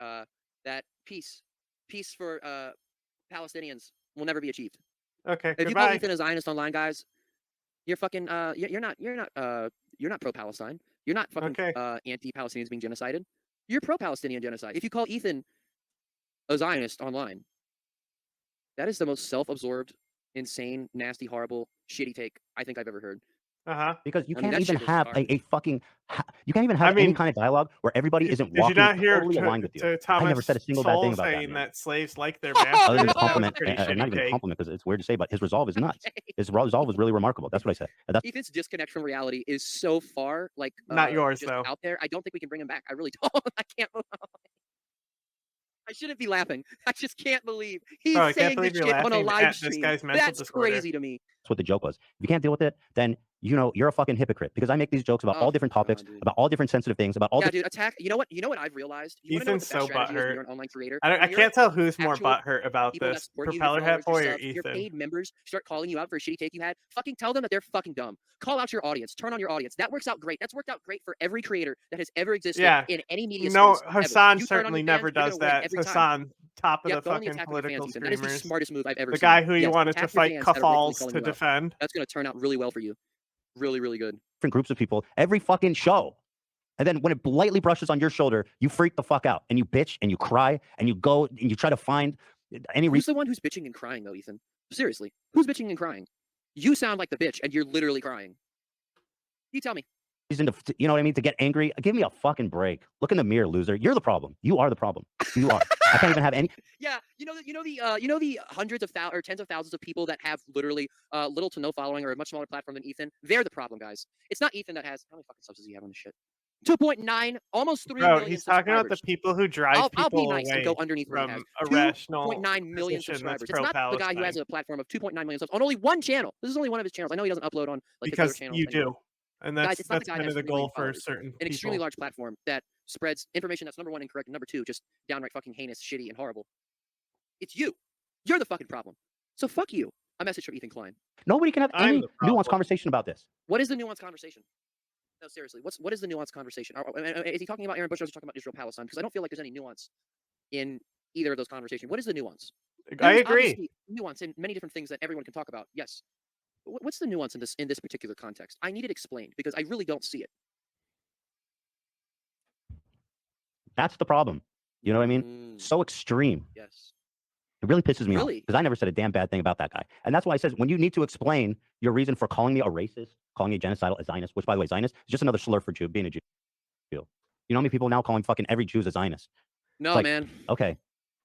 that peace for Palestinians will never be achieved. Okay. If you call Goodbye. Ethan a Zionist online, guys, you're fucking you're not pro-Palestine. You're not fucking Okay. Anti-Palestinians being genocided. You're pro-Palestinian genocide. If you call Ethan a Zionist online, that is the most self-absorbed, insane, nasty, horrible, shitty take I think I've ever heard. Uh-huh. Because you I mean, can't that even shit is have garbage. a fucking you can't even have I any mean, kind of dialogue where everybody isn't Did you walking not hear totally aligned with you. to I never Thomas said a single bad Sowell thing about that, saying man. that slaves like their Other masters? than That was a compliment, pretty not shitty even a take. compliment because it's weird to say, but his resolve is nuts. Okay. His resolve was really remarkable. That's what I said. And that's Ethan's disconnect from reality is so far, like, Not yours, just though. out there. I don't think we can bring him back. I really don't. I can't. I shouldn't be laughing. I just can't believe he's Bro, I can't saying believe this you're shit on a laughing live at this stream. guy's mental That's disorder. crazy to me. what the joke was. If you can't deal with it, then you're a fucking hypocrite because I make these jokes about all Oh, different topics, God, dude. about all different sensitive things, about all Yeah, different. dude, attack. You know what? I've realized. You want to know what Ethan's the best so strategy is when butthurt. you're an online creator? I When you're can't tell who's more actual butthurt about people that this, support you, your Propeller Hat followers, Boy your or subs, your Ethan. paid members start calling you out for a shitty take you had. Fucking tell them that they're fucking dumb. Call out your audience. Turn on your audience. That works out great. That's worked out great for every creator that has ever existed Yeah. in any media No, space. ever. Hassan You turn on certainly your never fans, you're does gonna win that. every time. Hassan, top of Yeah, the go on the fucking attack with your fans, political Ethan. That is the screamers. smartest move I've ever The seen. guy who you Yes, wanted attack to your fight fans that are rightfully Kafals calling to you out. defend. That's gonna turn out really well for you. Really, really good. different groups of people every fucking show. And then when it lightly brushes on your shoulder, you freak the fuck out and you bitch and you cry and you go and you try to find any Who's reason. the one who's bitching and crying though, Ethan? Seriously, who's bitching and crying? You sound like the bitch, and you're literally crying. You tell me. To, you know what I mean? To get angry. Give me a fucking break. Look in the mirror, loser. You're the problem. You are the problem. You are. I can't even have any. Yeah, you know the hundreds of thousands or tens of thousands of people that have literally little to no following or a much smaller platform than Ethan. They're the problem, guys. It's not Ethan that has how many fucking subs does he have on this shit? 2.9, almost 3 Bro, million he's talking about the subscribers. people who drive I'll be people nice and away go underneath what he from has. a rational 2.9 million position subscribers. that's It's not the guy who has pro-Palestine. a platform of 2.9 million subs on only one channel. This is only one of his channels. I know he doesn't upload on like his other Because channels you anymore. do. And Guys, that's it's not the guy kind that of has the 3 million goal for followers. certain An people. extremely large platform that spreads information that's number one incorrect and number two just downright fucking heinous, shitty, and horrible. It's you. You're the fucking problem. So fuck you. A message from Ethan Klein. Nobody can have I'm any the problem. nuanced conversation about this. What is the nuanced conversation? No, seriously. What is the nuanced conversation? Is he talking about Aaron Bush or is he talking about Israel Palestine? Because I don't feel like there's any nuance in either of those conversations. What is the nuance? I There's agree. obviously nuance in many different things that everyone can talk about. Yes. What's the nuance in this particular context? I need it explained because I really don't see it. That's the problem. You know what I mean? So extreme. Yes. It really pisses me off Really? because I never said a damn bad thing about that guy. And that's why I says when you need to explain your reason for calling me a racist, calling me a genocidal, a Zionist, which by the way, Zionist is just another slur for Jew, being a Jew. You know how many people now calling fucking every Jew a Zionist? No, like, man. Okay.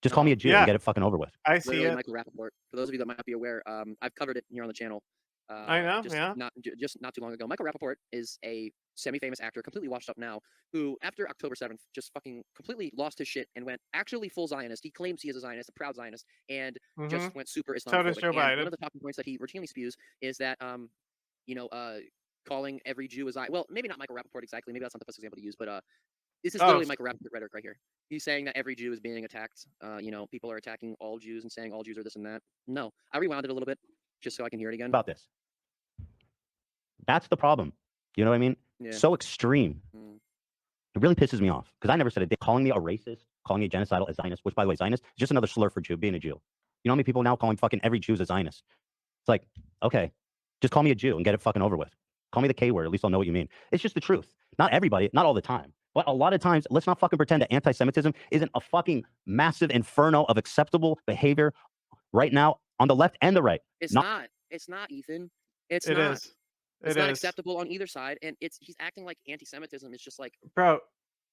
Just call me a Jew Yeah. and get it fucking over with. I see Literally it. Michael Rappaport. For those of you that might not be aware, I've covered it here on the channel. I know, yeah. Just not too long ago. Michael Rappaport is a semi-famous actor, completely washed up now, who after October 7th just fucking completely lost his shit and went actually full Zionist. He claims he is a Zionist, a proud Zionist, and just went super Islamophobic. So does Joe and Biden. one of the talking points that he routinely spews is that calling every Jew a Zionist. Well, maybe not Michael Rappaport exactly. Maybe that's not the best example to use, but this is literally Michael Rappaport rhetoric right here. He's saying that every Jew is being attacked. People are attacking all Jews and saying all Jews are this and that. No, I rewound it a little bit just so I can hear it again. About this. That's the problem. You know what I mean? Yeah. So extreme. It really pisses me off because I never said it. Calling me a racist, calling me a genocidal, a Zionist, which by the way, Zionist is just another slur for Jew, being a Jew. You know how many people now calling fucking every Jew a Zionist? It's like, okay, just call me a Jew and get it fucking over with. Call me the K word. At least I'll know what you mean. It's just the truth. Not everybody, not all the time. But a lot of times, let's not fucking pretend that anti-Semitism isn't a fucking massive inferno of acceptable behavior right now on the left and the right. It's not. It's not, Ethan. It's not. It's not acceptable on either side, and he's acting like anti-Semitism is just like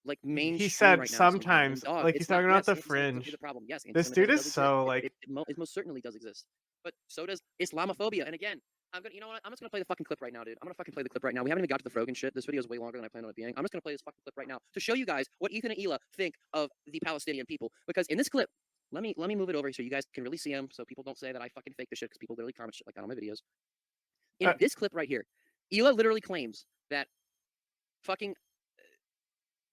like mainstream. He said right now sometimes, somehow. like he's talking about the fringe. The problem. Yes, this dude is so it most certainly does exist, but so does Islamophobia. And again, I'm just gonna play the fucking clip right now, dude. I'm gonna fucking play the clip right now. We haven't even got to the Frogan shit. This video is way longer than I planned on it being. I'm just gonna play this fucking clip right now to show you guys what Ethan and Hila think of the Palestinian people. Because in this clip, let me move it over so you guys can really see him, so people don't say that I fucking fake the shit, because people literally comment shit like that on my videos. In this clip right here, Hila literally claims that fucking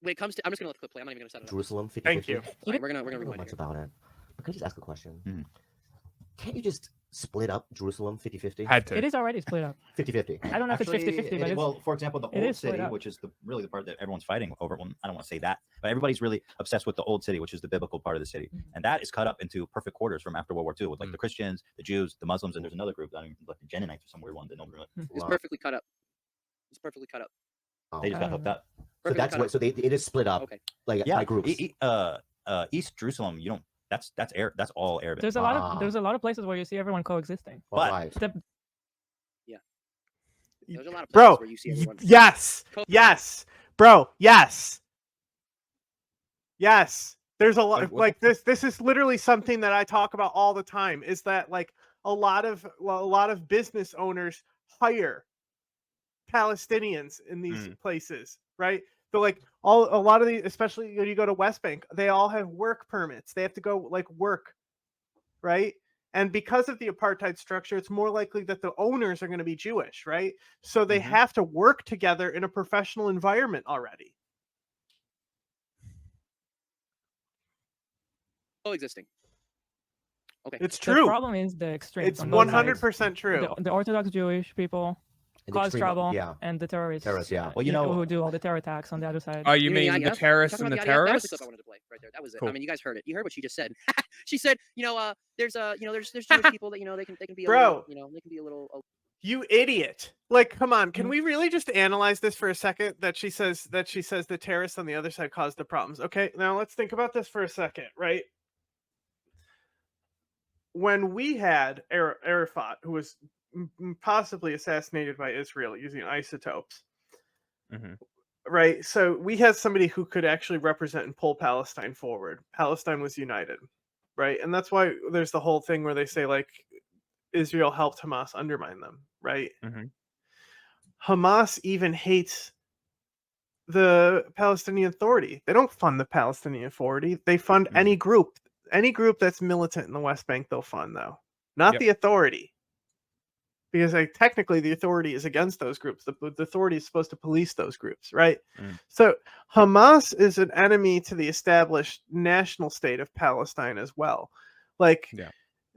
when it comes to, I'm just gonna let the clip play. I'm not even gonna set it up. Jerusalem 50-50. Thank you. Right, we're gonna I don't know rewind much it. about it. But can I just ask a question? Can't you just split up Jerusalem 50-50? Had to. It is already split up. 50-50. I don't know if it's 50-50, but Well, for example, the it old is split city, up. which is really the part that everyone's fighting over. Well, I don't want to say that, but everybody's really obsessed with the old city, which is the biblical part of the city, and that is cut up into perfect quarters from after World War II, with like the Christians, the Jews, the Muslims, and there's another group, like the Gennonites or some weird one that nobody really. It's perfectly cut up. It's perfectly cut up. They just got hooked up. So that's what. So it is split up. Okay. Like by groups. East Jerusalem, you don't. That's all Arabic. There's a lot of places where you see everyone coexisting. But There's a lot of places Bro, where you see everyone. yes, bro, yes. There's a lot like this. This is literally something that I talk about all the time. Is that like a lot of business owners hire Palestinians in these places, right? So like a lot of these, especially when you go to West Bank, they all have work permits. They have to go like work, right? And because of the apartheid structure, it's more likely that the owners are going to be Jewish, right? So they have to work together in a professional environment already. Coexisting. Okay. It's The true. problem is the extremes. It's on both sides. 100% true. The Orthodox Jewish people And cause extreme- trouble, yeah. and the terrorists. Terrorists, yeah. Well, you know- who do all the terror attacks on the other side. Oh, you mean the the IDF? terrorists Talking and the about IDF? That was the terrorists? clip I wanted to play right there. That was it. Cool. I mean, you guys heard it. You heard what she just said. She said, there's Jewish people that they can be Bro. they can be a little. You idiot. Like, come on. Can we really just analyze this for a second? That she says the terrorists on the other side caused the problems. Okay, now let's think about this for a second, right? When we had Arafat, who was possibly assassinated by Israel using isotopes, right? So we had somebody who could actually represent and pull Palestine forward. Palestine was united, right? And that's why there's the whole thing where they say, like, Israel helped Hamas undermine them, right? Hamas even hates the Palestinian Authority. They don't fund the Palestinian Authority. They fund any group that's militant in the West Bank. They'll fund, though, not the Authority, because technically the Authority is against those groups. The Authority is supposed to police those groups, right? So Hamas is an enemy to the established national state of Palestine as well. Like,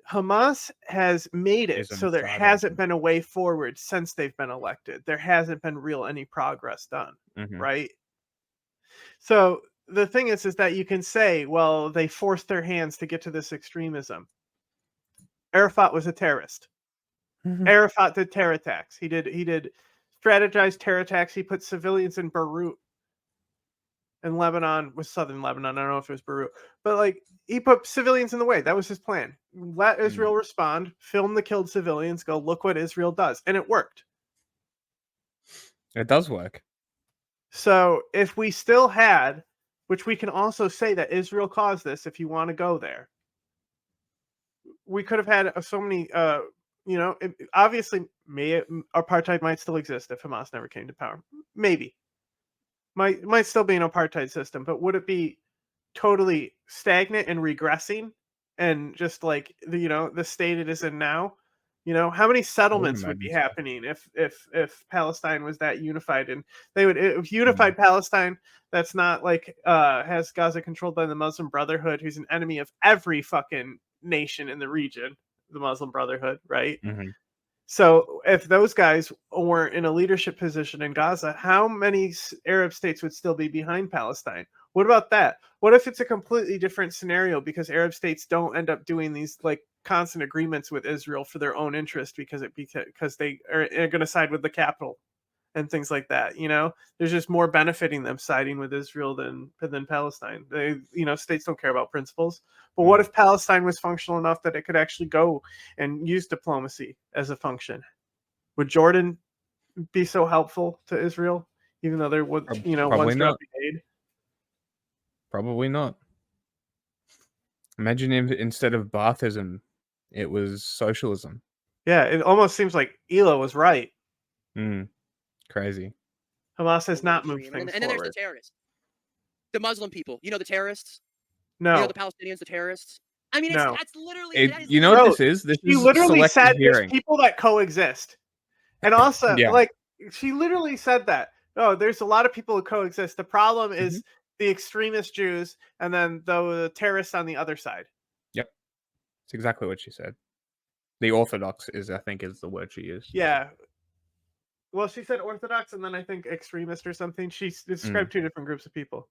Hamas has made it so there hasn't been a way forward since they've been elected. There hasn't been any progress done, right? So the thing is that you can say, well, they forced their hands to get to this extremism. Arafat was a terrorist. Arafat did terror attacks. He did strategized terror attacks. He put civilians in Beirut, in Lebanon, with southern Lebanon. I don't know if it was Beirut, but like, he put civilians in the way. That was his plan. Let Israel respond, film the killed civilians, go look what Israel does. And it worked. It does work. So if we still had, which we can also say that Israel caused this, if you want to go there, we could have had so many obviously, apartheid might still exist if Hamas never came to power. Maybe might still be an apartheid system, but would it be totally stagnant and regressing, and just like the state it is in now? How many settlements would be imagine so. happening if Palestine was that unified, and they would if unified Palestine that's not like has Gaza controlled by the Muslim Brotherhood, who's an enemy of every fucking nation in the region, the Muslim Brotherhood, right? Mhm. So if those guys weren't in a leadership position in Gaza, how many Arab states would still be behind Palestine? What about that? What if it's a completely different scenario because Arab states don't end up doing these like constant agreements with Israel for their own interest because they are going to side with the capital and things like that? There's just more benefiting them siding with Israel than Palestine. States don't care about principles. But what if Palestine was functional enough that it could actually go and use diplomacy as a function? Would Jordan be so helpful to Israel, even though there would, Probably once not. aid? Probably not. Imagine if instead of Baathism, it was socialism. Yeah, it almost seems like Ela was right. Crazy. Hamas has not Extreme. moved things And then there's forward. the terrorists, the Muslim people. The terrorists. No, The Palestinians, the terrorists. I mean, No. that's literally. That is You know what No, this is? This she is literally selective said there's hearing. people that coexist, and also Yeah. like she literally said that. Oh, there's a lot of people who coexist. The problem is the extremist Jews, and then the terrorists on the other side. Yep. It's exactly what she said. The Orthodox I think is the word she used. Yeah. Well, she said Orthodox, and then I think extremist or something. She described two different groups of people.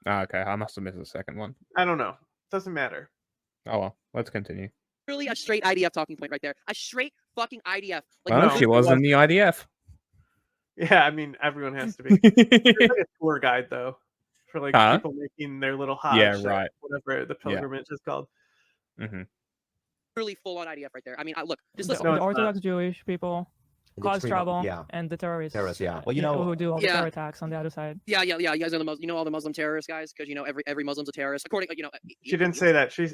Oh, okay, I must have missed the second one. I don't know. Doesn't matter. Oh well, let's continue. Literally a straight IDF talking point right there. A straight fucking IDF. Well, no, she was in the IDF. Yeah, I mean everyone has to be. There's like a tour guide though, for like Huh? people making their little Hajj, Yeah, right. whatever the pilgrimage is called. Literally full on IDF right there. I mean, look, just The, listen. No, the it's not. Orthodox Jewish people The cause extreme- trouble, Yeah. and the terrorists. Terrorists, yeah. Well, you know, who do all the Yeah. terror attacks on the other side. Yeah. You guys are all the Muslim terrorist guys, because every Muslim's a terrorist. According, She didn't say that. She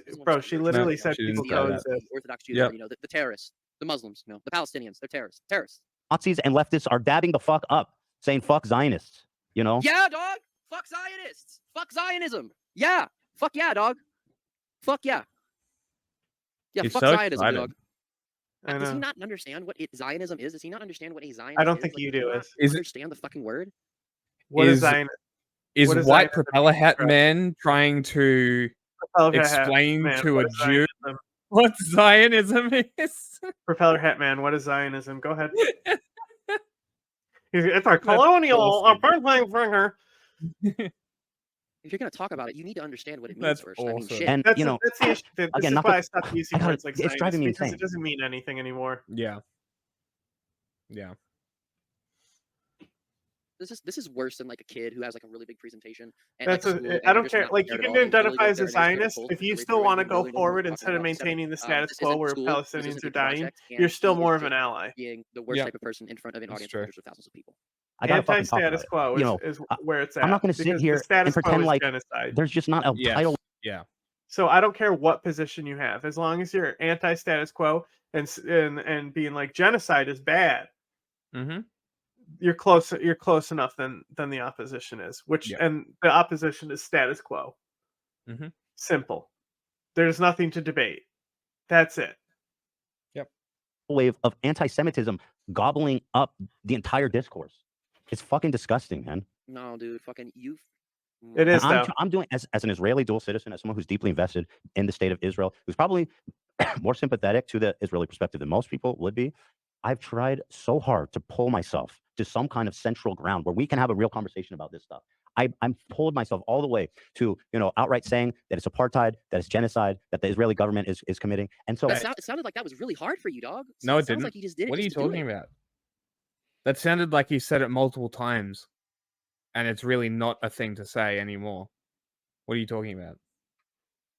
literally said she didn't people say that. coexist. Orthodox Jews, Yep. the terrorists, the Muslims, the Palestinians, they're terrorists. Terrorists. Nazis and leftists are dabbing the fuck up, saying fuck Zionists. Yeah, dog. Fuck Zionists. Fuck Zionism. Yeah. Fuck yeah, dog. Fuck yeah. Yeah. He's fuck so Zionism, excited. dog. I Does he know. not understand what Zionism is? Does he not understand what a Zionist is? I don't think Like, you does he do. not Is it- understand the fucking word? What is Is- Zionist? Is What does white Zionism propeller mean, hat Brett? man trying to Propeller hat explain man, to what a is Jew Zionism? what Zionism is? Propeller hat man, what is Zionism? Go ahead. It's a That's colonial awesome. apartheid finger. If you're gonna talk about it, you need to understand what it means That's first. I mean, awesome. shit. And That's the issue. This again, is not why to- I stopped using I gotta- words like it's Zionist, driving me because insane. it doesn't mean anything anymore. Yeah. This is worse than like a kid who has like a really big presentation. And, That's like, school, and I they're don't just care. not Like you prepared can at all. They literally identify go as a there and they just get Zionist told if you straight still through want to and go literally don't know what forward they're instead talking of about. Except, maintaining the status this quo isn't where school, this Palestinians isn't are a dying. project, and You're still he more is of an just ally. being the worst Yeah. type of person in front of an That's audience true. of hundreds of thousands of people. I gotta fucking talk about Anti-status it. quo You know, is where it's at. I'm not gonna sit because here the status and quo pretend is like genocide. there's just not a Yes. title. Yeah. So I don't care what position you have, as long as you're anti-status quo and being like genocide is bad. Mm-hmm. You're close enough than the opposition is, Yeah. and the opposition is status quo. Mhm. Simple. There's nothing to debate. That's it. Wave of anti-Semitism gobbling up the entire discourse. It's fucking disgusting, man. No, dude, fucking you. It is, And though. I'm doing as an Israeli dual citizen, as someone who's deeply invested in the state of Israel, who's probably more sympathetic to the Israeli perspective than most people would be. I've tried so hard to pull myself to some kind of central ground where we can have a real conversation about this stuff. I'm pulled myself all the way to, outright saying that it's apartheid, that it's genocide, that the Israeli government is committing. And so It sounded like that was really hard for you, dog. No, it sounds didn't. like you just did it. What are you just to do talking it. about? That sounded like he said it multiple times, and it's really not a thing to say anymore. What are you talking about?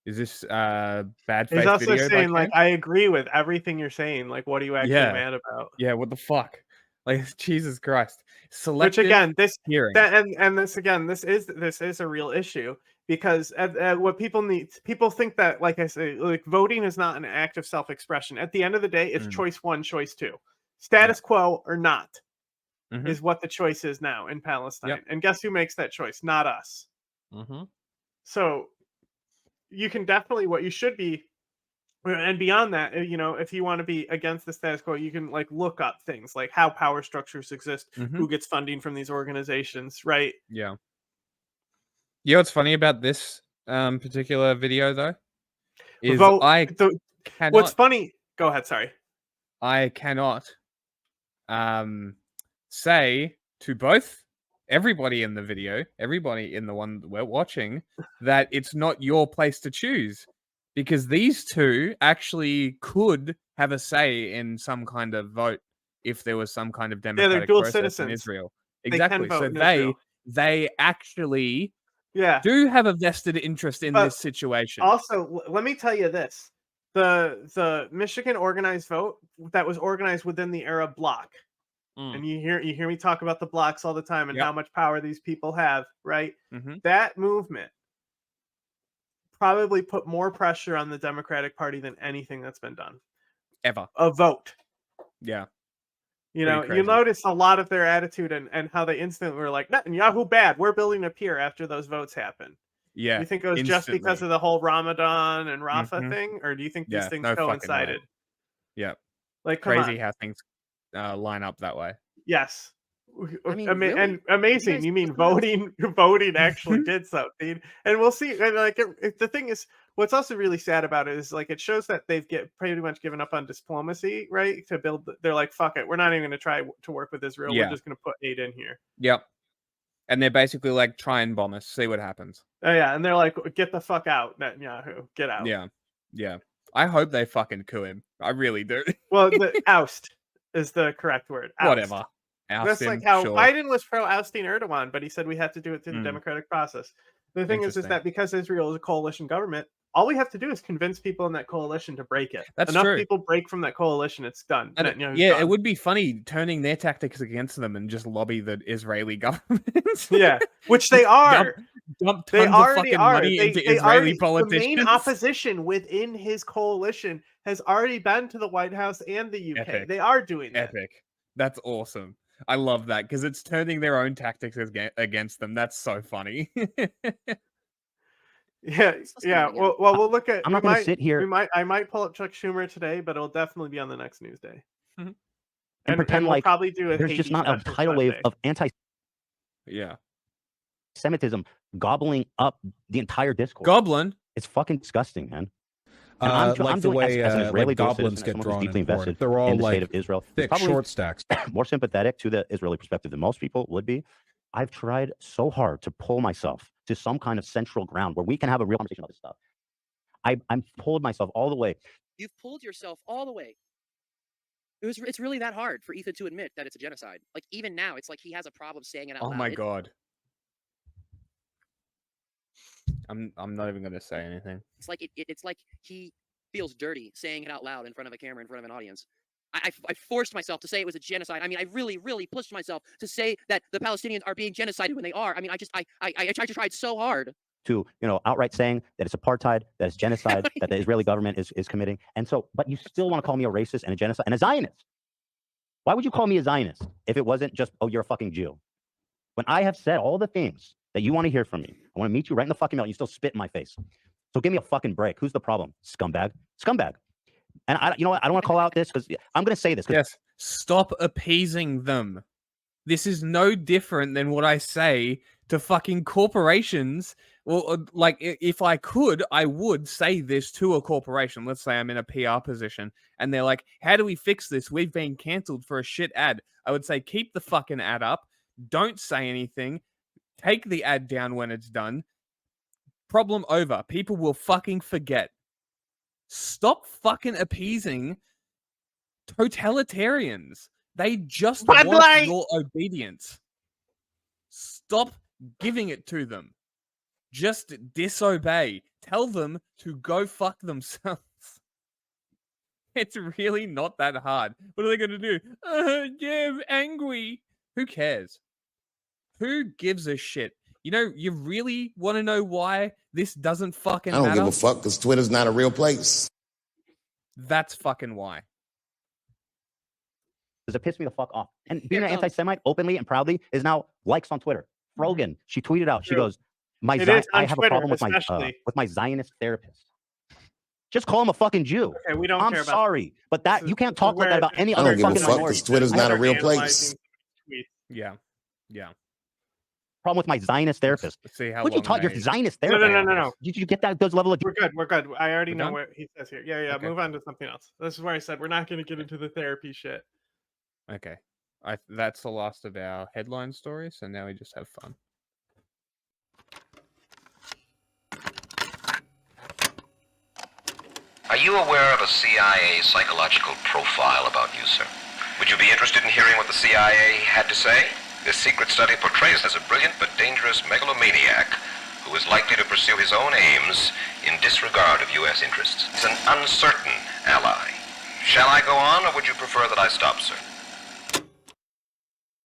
Is this bad faith He's also video? by saying like chance? I agree with everything you're saying. Like, what are you actually Yeah. mad about? Yeah, what the fuck? Like, Jesus Christ. Which Selective again, this hearing. that and this again, this is a real issue. because what people think that, like I say, like voting is not an act of self-expression. At the end of the day, it's choice 1, choice 2, status quo or not is what the choice is now in Palestine. And guess who makes that choice? Not us. So you can definitely, what you should be, and beyond that, if you want to be against the status quo, you can like look up things like how power structures exist, who gets funding from these organizations, right? Yeah. You know what's funny about this particular video though? Is what's funny? Go ahead. Sorry. I cannot say to both everybody in the video, everybody in the one that we're watching, that it's not your place to choose, because these two actually could have a say in some kind of vote if there was some kind of democratic dual process citizens. in Israel. They can Exactly. vote So in Israel. they actually Yeah. do have a vested interest in this situation. Also, let me tell you this. The Michigan organized vote that was organized within the Arab bloc. And you hear me talk about the blocks all the time and how much power these people have, right? That movement probably put more pressure on the Democratic Party than anything that's been done. Ever. A vote. Yeah. You notice a lot of their attitude and how they instantly were like, Netanyahu bad. We're building a pier after those votes happen. Yeah. You think it was just because of the whole Ramadan and Rafah thing? Or do you think these things coincided? Yeah. Like, crazy how things line up that way. Yes. I mean, and amazing. You mean voting actually did something, and we'll see. And like the thing is, what's also really sad about it is like it shows that they've pretty much given up on diplomacy, right? To build, they're like, fuck it, we're not even going to try to work with Israel. Yeah. We're just going to put aid in here. Yep. And they're basically like, try and bomb us, see what happens. Oh yeah, and they're like, get the fuck out, Netanyahu, get out. Yeah, yeah. I hope they fucking coup him. I really do. Well, the oust is the correct word. Oust. Whatever. That's like how Biden was pro ousting Erdogan, but he said we have to do it through the democratic process. The thing is that because Israel is a coalition government, all we have to do is convince people in that coalition to break it. That's Enough true. people break from that coalition, it's done. And it would be funny turning their tactics against them and just lobby the Israeli government. Yeah, which they are. Dump they tons already of fucking are. money into Israeli politicians. The main opposition within his coalition has already been to the White House and the UK. Epic. They are doing that. Epic. That's awesome. I love that because it's turning their own tactics against them. That's so funny. Yeah. Well, we'll look at. I'm not going to sit here. I might pull up Chuck Schumer today, but it'll definitely be on the next news day. And pretend we'll like probably do there's just not a tidal wave of anti-Semitism gobbling up the entire discourse. Goblin. It's fucking disgusting, man. And I'm doing, the way as an Israeli goblins citizen, get as someone who's drawn deeply in porn. invested They're all in the like state of Israel, thick probably short stacks. more sympathetic to the Israeli perspective than most people would be. I've tried so hard to pull myself to some kind of central ground where we can have a real conversation about this stuff. I'm pulled myself all the way. You've pulled yourself all the way. It's really that hard for Ethan to admit that it's a genocide. Like even now, it's like he has a problem saying it out loud. Oh my god. I'm not even going to say anything. It's like it's like he feels dirty saying it out loud in front of a camera, in front of an audience. I forced myself to say it was a genocide. I mean, I really, really pushed myself to say that the Palestinians are being genocided when they are. I mean, I tried so hard to, outright saying that it's apartheid, that it's genocide, that the Israeli government is committing. And so, but you still want to call me a racist and a genocide and a Zionist. Why would you call me a Zionist if it wasn't just, oh, you're a fucking Jew? When I have said all the things that you want to hear from me, I want to meet you right in the fucking middle, you still spit in my face. So give me a fucking break. Who's the problem? Scumbag. Scumbag. And you know what? I don't want to call out this because I'm going to say this. Yes. Stop appeasing them. This is no different than what I say to fucking corporations. Well, like, if I could, I would say this to a corporation. Let's say I'm in a PR position and they're like, how do we fix this? We've been canceled for a shit ad. I would say, keep the fucking ad up. Don't say anything. Take the ad down when it's done. Problem over. People will fucking forget. Stop fucking appeasing totalitarians. They just want your obedience. Stop giving it to them. Just disobey. Tell them to go fuck themselves. It's really not that hard. What are they going to do? Yeah, I'm angry. Who cares? Who gives a shit? You know, you really want to know why this doesn't fucking I don't matter? give a fuck because Twitter's not a real place. That's fucking why. Because it pissed me the fuck off. And being Here an anti-Semite openly and proudly is now likes on Twitter. Rogan, she tweeted out, she True. goes, It is I on have Twitter, a problem especially. with my Zionist therapist. Just call him a fucking Jew. Okay, we don't I'm care about sorry, but that this you is- can't this is talk like that where- about any I other don't give a fucking fuck minority. because Twitter's not a real place. Tweets. Yeah. Yeah. Problem with my Zionist therapist. Let's see how Would you long talk your they- Zionist No, therapist? no. Did you get that those level of We're good. We're good. I already We're know done? what he says here. Yeah. Okay. Move on to something else. This is where I said we're not going to get into the therapy shit. Okay. That's the last of our headline stories, so now we just have fun. Are you aware of a CIA psychological profile about you, sir? Would you be interested in hearing what the CIA had to say? This secret study portrays as a brilliant but dangerous megalomaniac who is likely to pursue his own aims in disregard of U.S. interests. He's an uncertain ally. Shall I go on, or would you prefer that I stop, sir?